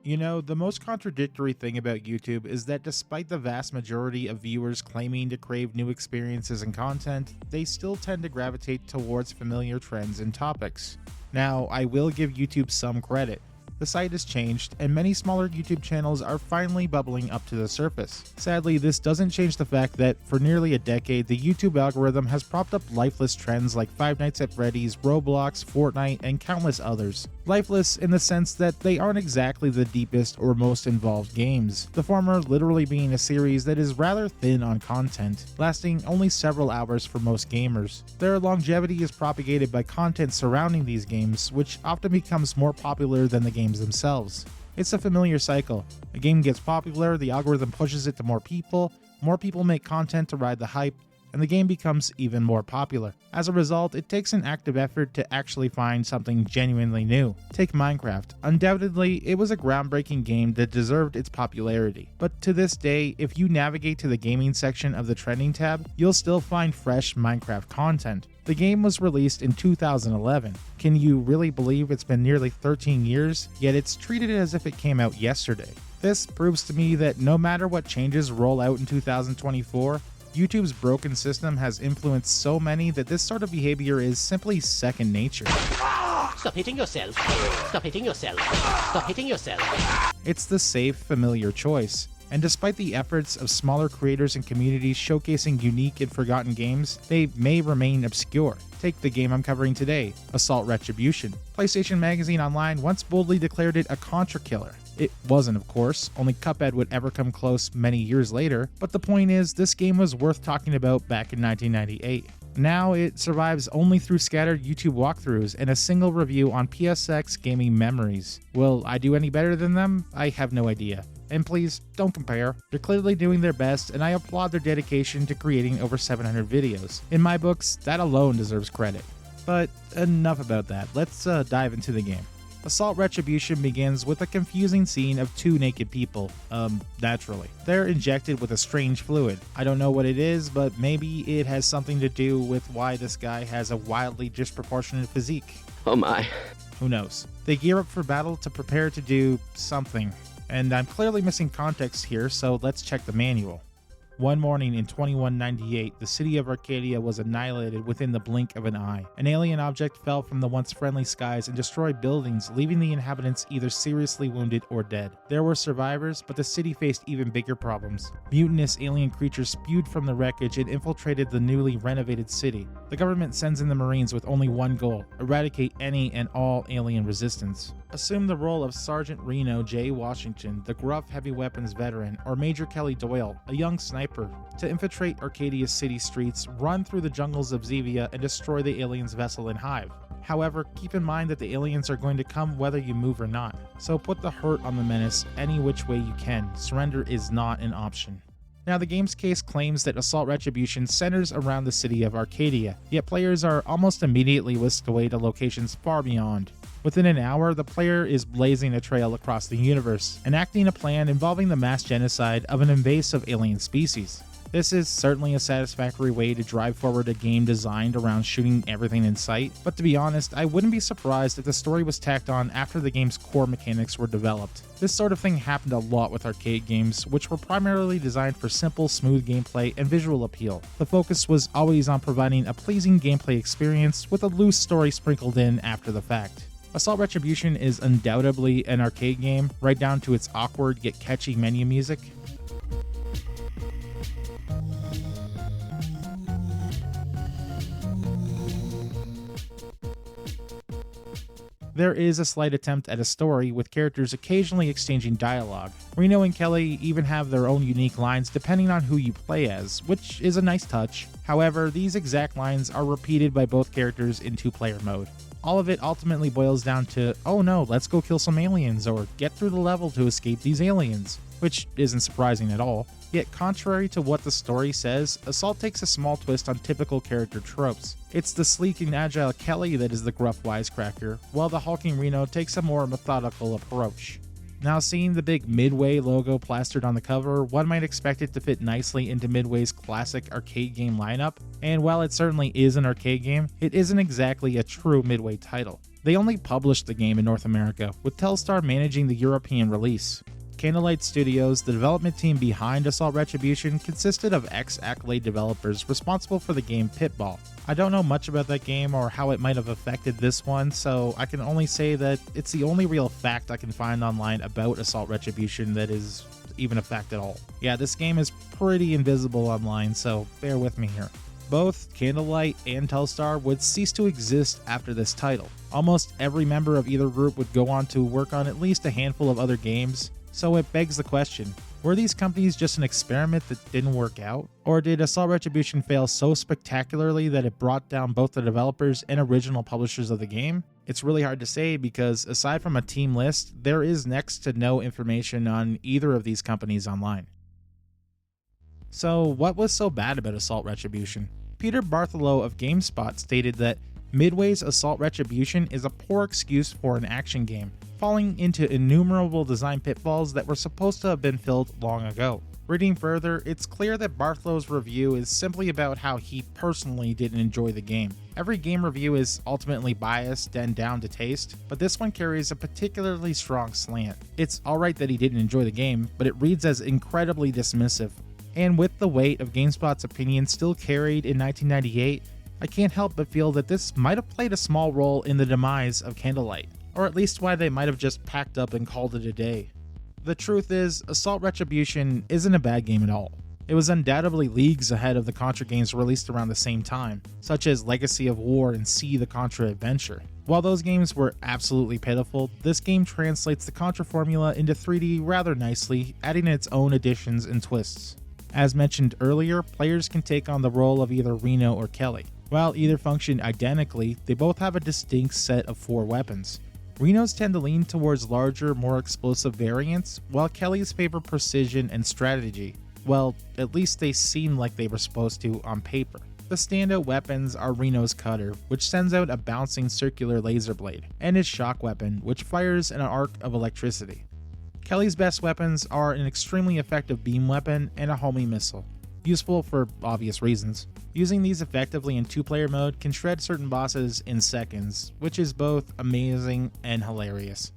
You know, the most contradictory thing about YouTube is that despite the vast majority of viewers claiming to crave new experiences and content, they still tend to gravitate towards familiar trends and topics. Now, I will give YouTube some credit. The site has changed, and many smaller YouTube channels are finally bubbling up to the surface. Sadly, this doesn't change the fact that, for nearly a decade, the YouTube algorithm has propped up lifeless trends like Five Nights at Freddy's, Roblox, Fortnite, and countless others. Lifeless in the sense that they aren't exactly the deepest or most involved games, the former literally being a series that is rather thin on content, lasting only several hours for most gamers. Their longevity is propagated by content surrounding these games, which often becomes more popular than the games themselves. It's a familiar cycle. A game gets popular, the algorithm pushes it to more people make content to ride the hype, and the game becomes even more popular. As a result, it takes an active effort to actually find something genuinely new. Take Minecraft. Undoubtedly, it was a groundbreaking game that deserved its popularity. But to this day, if you navigate to the gaming section of the trending tab, you'll still find fresh Minecraft content. The game was released in 2011. Can you really believe it's been nearly 13 years, yet it's treated as if it came out yesterday? This proves to me that no matter what changes roll out in 2024, YouTube's broken system has influenced so many that this sort of behavior is simply second nature. Stop hitting yourself. Stop hitting yourself. Stop hitting yourself. It's the safe, familiar choice. And despite the efforts of smaller creators and communities showcasing unique and forgotten games, they may remain obscure. Take the game I'm covering today, Assault Retribution. PlayStation Magazine Online once boldly declared it a Contra-Killer. It wasn't, of course, only Cuphead would ever come close many years later, but the point is, this game was worth talking about back in 1998. Now it survives only through scattered YouTube walkthroughs and a single review on PSX Gaming Memories. Will I do any better than them? I have no idea. And please, don't compare. They're clearly doing their best, and I applaud their dedication to creating over 700 videos. In my books, that alone deserves credit. But enough about that, let's dive into the game. Assault Retribution begins with a confusing scene of two naked people, naturally. They're injected with a strange fluid. I don't know what it is, but maybe it has something to do with why this guy has a wildly disproportionate physique. Oh my. Who knows? They gear up for battle to prepare to do something. And I'm clearly missing context here, so let's check the manual. One morning in 2198, the city of Arcadia was annihilated within the blink of an eye. An alien object fell from the once friendly skies and destroyed buildings, leaving the inhabitants either seriously wounded or dead. There were survivors, but the city faced even bigger problems. Mutinous alien creatures spewed from the wreckage and infiltrated the newly renovated city. The government sends in the Marines with only one goal: eradicate any and all alien resistance. Assume the role of Sergeant Reno J. Washington, the gruff heavy weapons veteran, or Major Kelly Doyle, a young sniper, to infiltrate Arcadia's city streets, run through the jungles of Zevia, and destroy the aliens' vessel and hive. However, keep in mind that the aliens are going to come whether you move or not, so put the hurt on the menace any which way you can. Surrender is not an option. Now, the game's case claims that Assault Retribution centers around the city of Arcadia, yet players are almost immediately whisked away to locations far beyond. Within an hour, the player is blazing a trail across the universe, enacting a plan involving the mass genocide of an invasive alien species. This is certainly a satisfactory way to drive forward a game designed around shooting everything in sight, but to be honest, I wouldn't be surprised if the story was tacked on after the game's core mechanics were developed. This sort of thing happened a lot with arcade games, which were primarily designed for simple, smooth gameplay and visual appeal. The focus was always on providing a pleasing gameplay experience with a loose story sprinkled in after the fact. Assault Retribution is undoubtedly an arcade game, right down to its awkward yet catchy menu music. There is a slight attempt at a story, with characters occasionally exchanging dialogue. Reno and Kelly even have their own unique lines depending on who you play as, which is a nice touch. However, these exact lines are repeated by both characters in two-player mode. All of it ultimately boils down to, oh no, let's go kill some aliens, or get through the level to escape these aliens, which isn't surprising at all. Yet contrary to what the story says, Assault takes a small twist on typical character tropes. It's the sleek and agile Kelly that is the gruff wisecracker, while the hulking Reno takes a more methodical approach. Now, seeing the big Midway logo plastered on the cover, one might expect it to fit nicely into Midway's classic arcade game lineup, and while it certainly is an arcade game, it isn't exactly a true Midway title. They only published the game in North America, with Telstar managing the European release. Candlelight Studios, the development team behind Assault Retribution, consisted of ex-Accolade developers responsible for the game Pitball. I don't know much about that game or how it might have affected this one, so I can only say that it's the only real fact I can find online about Assault Retribution that is even a fact at all. Yeah, this game is pretty invisible online, so bear with me here. Both Candlelight and Telstar would cease to exist after this title. Almost every member of either group would go on to work on at least a handful of other games, so it begs the question, were these companies just an experiment that didn't work out? Or did Assault Retribution fail so spectacularly that it brought down both the developers and original publishers of the game? It's really hard to say because aside from a team list, there is next to no information on either of these companies online. So what was so bad about Assault Retribution? Peter Bartholow of GameSpot stated that Midway's Assault Retribution is a poor excuse for an action game, falling into innumerable design pitfalls that were supposed to have been filled long ago. Reading further, it's clear that Bartholow's review is simply about how he personally didn't enjoy the game. Every game review is ultimately biased and down to taste, but this one carries a particularly strong slant. It's alright that he didn't enjoy the game, but it reads as incredibly dismissive. And with the weight of GameSpot's opinion still carried in 1998, I can't help but feel that this might have played a small role in the demise of Candlelight, or at least why they might have just packed up and called it a day. The truth is, Assault Retribution isn't a bad game at all. It was undoubtedly leagues ahead of the Contra games released around the same time, such as Legacy of War and See the Contra Adventure. While those games were absolutely pitiful, this game translates the Contra formula into 3D rather nicely, adding its own additions and twists. As mentioned earlier, players can take on the role of either Reno or Kelly. While either function identically, they both have a distinct set of 4 weapons. Reno's tend to lean towards larger, more explosive variants, while Kelly's favor precision and strategy. Well, at least they seem like they were supposed to on paper. The standout weapons are Reno's cutter, which sends out a bouncing circular laser blade, and his shock weapon, which fires an arc of electricity. Kelly's best weapons are an extremely effective beam weapon and a homing missile, useful for obvious reasons. Using these effectively in 2-player mode can shred certain bosses in seconds, which is both amazing and hilarious.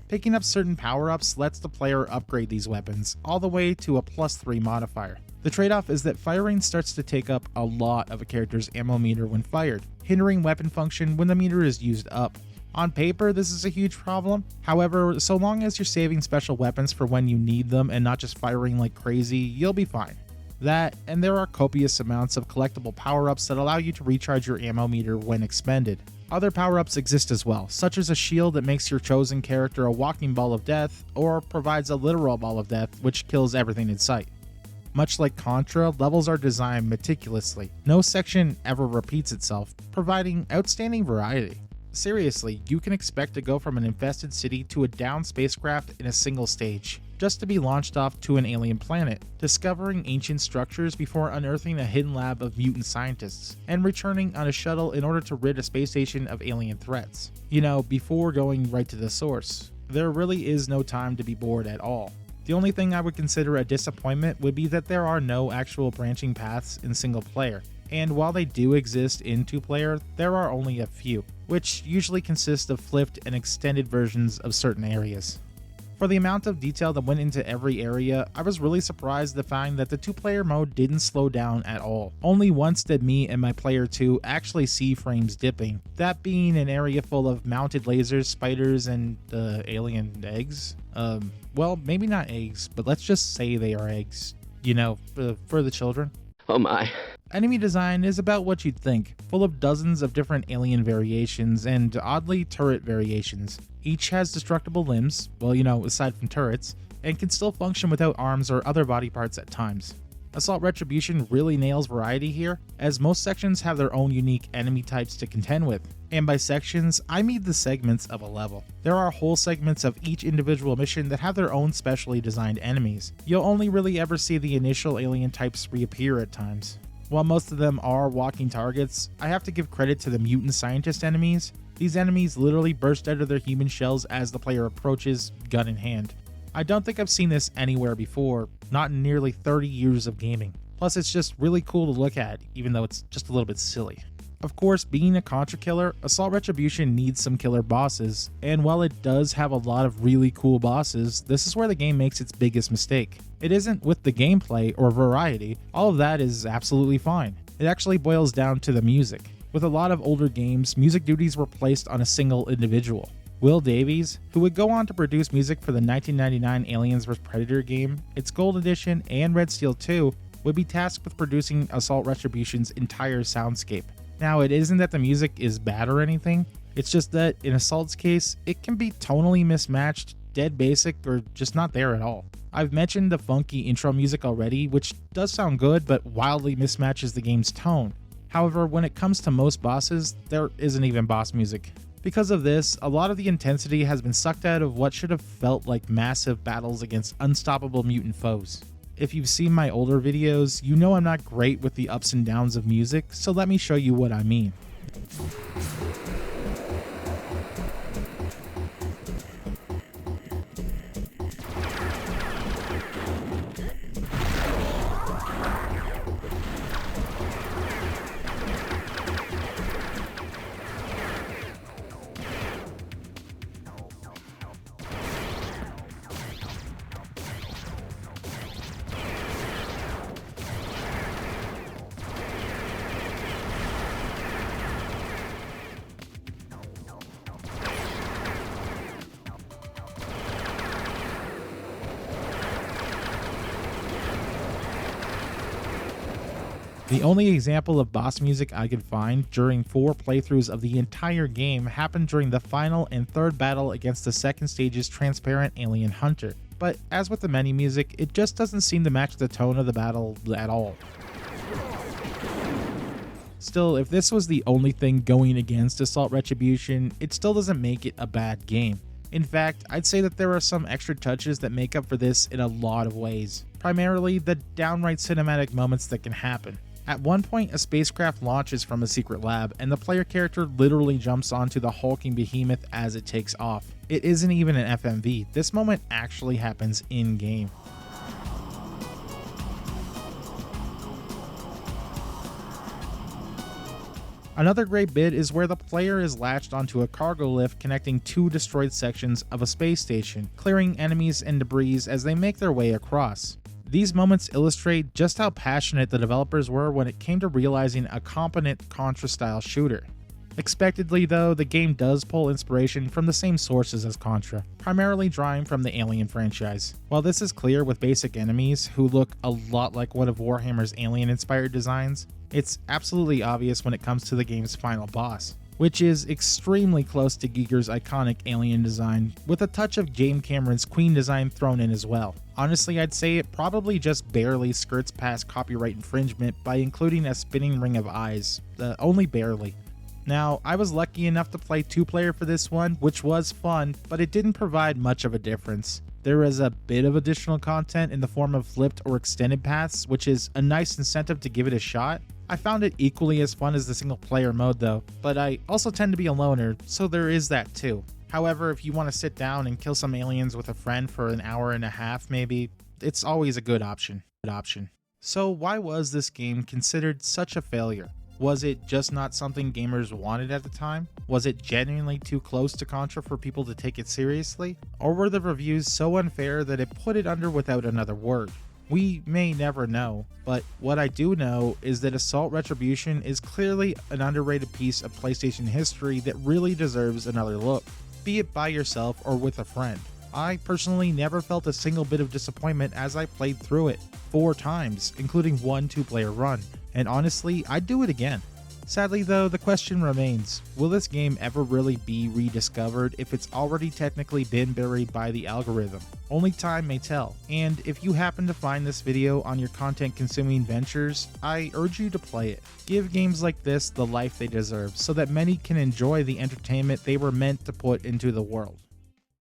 Picking up certain power-ups lets the player upgrade these weapons, all the way to a +3 modifier. The trade-off is that firing starts to take up a lot of a character's ammo meter when fired, hindering weapon function when the meter is used up. On paper, this is a huge problem. However, so long as you're saving special weapons for when you need them and not just firing like crazy, you'll be fine. That, and there are copious amounts of collectible power-ups that allow you to recharge your ammo meter when expended. Other power-ups exist as well, such as a shield that makes your chosen character a walking ball of death, or provides a literal ball of death which kills everything in sight. Much like Contra, levels are designed meticulously. No section ever repeats itself, providing outstanding variety. Seriously, you can expect to go from an infested city to a downed spacecraft in a single stage, just to be launched off to an alien planet, discovering ancient structures before unearthing a hidden lab of mutant scientists, and returning on a shuttle in order to rid a space station of alien threats. You know, before going right to the source. There really is no time to be bored at all. The only thing I would consider a disappointment would be that there are no actual branching paths in single player, and while they do exist in 2-player, there are only a few, which usually consist of flipped and extended versions of certain areas. For the amount of detail that went into every area, I was really surprised to find that the 2-player mode didn't slow down at all. Only once did me and my player 2 actually see frames dipping, that being an area full of mounted lasers, spiders, and alien eggs. Well, maybe not eggs, but let's just say they are eggs. You know, for the children. Oh my. Enemy design is about what you'd think, full of dozens of different alien variations and oddly turret variations. Each has destructible limbs, well, you know, aside from turrets, and can still function without arms or other body parts at times. Assault Retribution really nails variety here, as most sections have their own unique enemy types to contend with. And by sections, I mean the segments of a level. There are whole segments of each individual mission that have their own specially designed enemies. You'll only really ever see the initial alien types reappear at times. While most of them are walking targets, I have to give credit to the mutant scientist enemies. These enemies literally burst out of their human shells as the player approaches, gun in hand. I don't think I've seen this anywhere before, not in nearly 30 years of gaming. Plus, it's just really cool to look at, even though it's just a little bit silly. Of course, being a Contra-Killer, Assault Retribution needs some killer bosses, and while it does have a lot of really cool bosses, this is where the game makes its biggest mistake. It isn't with the gameplay or variety, all of that is absolutely fine. It actually boils down to the music. With a lot of older games, music duties were placed on a single individual. Will Davies, who would go on to produce music for the 1999 Aliens vs Predator game, its Gold Edition, and Red Steel 2, would be tasked with producing Assault Retribution's entire soundscape. Now, it isn't that the music is bad or anything, it's just that in Assault's case, it can be tonally mismatched, dead basic, or just not there at all. I've mentioned the funky intro music already, which does sound good, but wildly mismatches the game's tone. However, when it comes to most bosses, there isn't even boss music. Because of this, a lot of the intensity has been sucked out of what should have felt like massive battles against unstoppable mutant foes. If you've seen my older videos, you know I'm not great with the ups and downs of music, so let me show you what I mean. The only example of boss music I could find during 4 playthroughs of the entire game happened during the final and third battle against the second stage's transparent alien hunter. But as with the menu music, it just doesn't seem to match the tone of the battle at all. Still, if this was the only thing going against Assault Retribution, it still doesn't make it a bad game. In fact, I'd say that there are some extra touches that make up for this in a lot of ways. Primarily, the downright cinematic moments that can happen. At one point, a spacecraft launches from a secret lab, and the player character literally jumps onto the hulking behemoth as it takes off. It isn't even an FMV, this moment actually happens in-game. Another great bit is where the player is latched onto a cargo lift connecting 2 destroyed sections of a space station, clearing enemies and debris as they make their way across. These moments illustrate just how passionate the developers were when it came to realizing a competent Contra-style shooter. Expectedly though, the game does pull inspiration from the same sources as Contra, primarily drawing from the Alien franchise. While this is clear with basic enemies, who look a lot like one of Warhammer's Alien-inspired designs, it's absolutely obvious when it comes to the game's final boss, which is extremely close to Giger's iconic Alien design, with a touch of James Cameron's Queen design thrown in as well. Honestly, I'd say it probably just barely skirts past copyright infringement by including a spinning ring of eyes, only barely. Now, I was lucky enough to play 2-player for this one, which was fun, but it didn't provide much of a difference. There is a bit of additional content in the form of flipped or extended paths, which is a nice incentive to give it a shot. I found it equally as fun as the single player mode though, but I also tend to be a loner, so there is that too. However, if you want to sit down and kill some aliens with a friend for an hour and a half maybe, it's always a good option. So why was this game considered such a failure? Was it just not something gamers wanted at the time? Was it genuinely too close to Contra for people to take it seriously? Or were the reviews so unfair that it put it under without another word? We may never know, but what I do know is that Assault Retribution is clearly an underrated piece of PlayStation history that really deserves another look, be it by yourself or with a friend. I personally never felt a single bit of disappointment as I played through it 4 times, including one 2-player run, and honestly, I'd do it again. Sadly though, the question remains, will this game ever really be rediscovered if it's already technically been buried by the algorithm? Only time may tell, and if you happen to find this video on your content consuming ventures, I urge you to play it. Give games like this the life they deserve so that many can enjoy the entertainment they were meant to put into the world.